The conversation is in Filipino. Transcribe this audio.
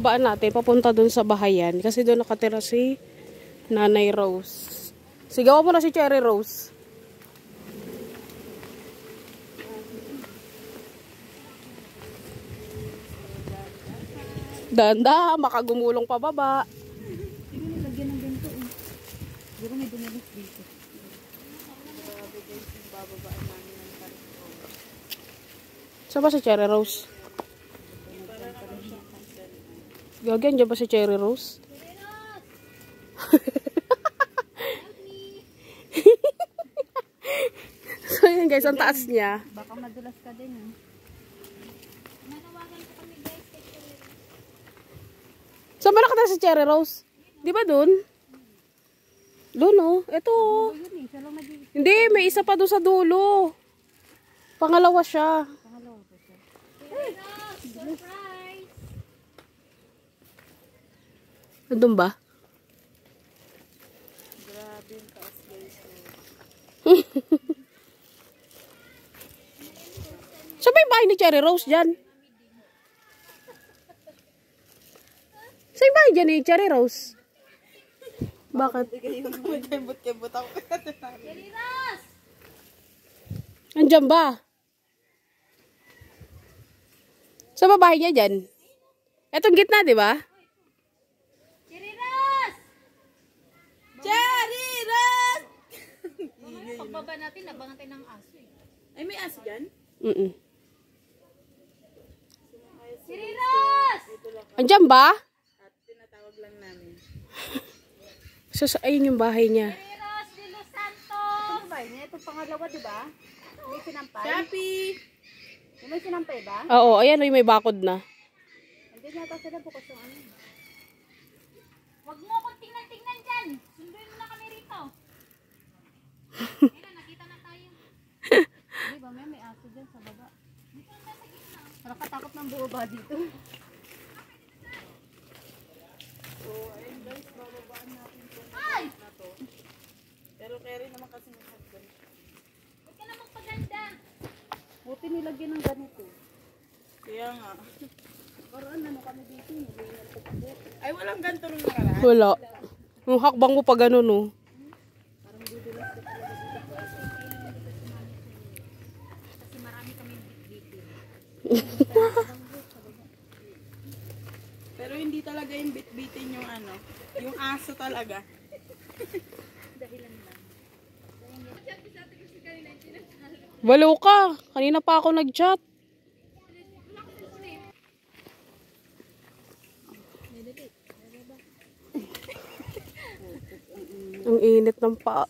Baan natin, papunta dun sa bahayan. Kasi doon nakatira si Nanay Rose. Sigaw mo na si Cherry Rose. Danda, makagumulong pababa. Siguro lagyan ng ganito eh. Siguro may dumalis dito. Saan ba si Cherry Rose? Gagyan dyan ba si Cherry Rose? So yun guys, ang taas niya. Baka madulas ka din eh. Saan ba nakatira si Cherry Rose? Di ba dun? Dun oh. Ito oh. Hindi, may isa pa doon sa dulo. Pangalawa siya. Nandun ba? Grabe yung taas guys. Saan ba yung bahay ni Cherry Rose dyan? Saan yung bahay dyan ni Cherry Rose? Bakit? Kembot-kembot ako. Andyan ba? Saan ba bahay niya dyan? Etong gitna, di ba? Cherry Rose! Pagbaba natin, nabangan tayo ng aso eh. Ay, may aso dyan? Cherry Rose! Andyan ba? At tinatawag lang namin. So, ayun yung bahay niya. Cherry Rose de Los Santos! Ito bahay niya? Ito pangalawa, di ba? May sinampay? Shopee! May sinampay ba? Oo, ayan yung may bakod na. Hindi nata sila bukas yung ano. Huwag mo akong tingnan-tingnan dyan! Sunduin mo na kami rito. Ayun, nakita na tayo. Hindi ba, may aso dyan sa baba. Dito na sa gitna. Nakatakot ng buo ba dito? So, ayun guys, bababaan natin itong na to. Pero carry naman kasi may husband. Huwag ka na magpaganda. Buti nilagyan ng ganito. Kaya nga. Parang ano kami dito, ay walang ganito nung nakaraan. Wala. Yung hakbang mo pa ganun, oh. Parang dudulas ko talaga dito. Kasi marami kami bit-bitin. Pero hindi talaga yung bit-bitin yung ano, yung aso talaga. Dahilan lang. Walo ka. Kanina pa ako nag-chat. Ang init ng paa.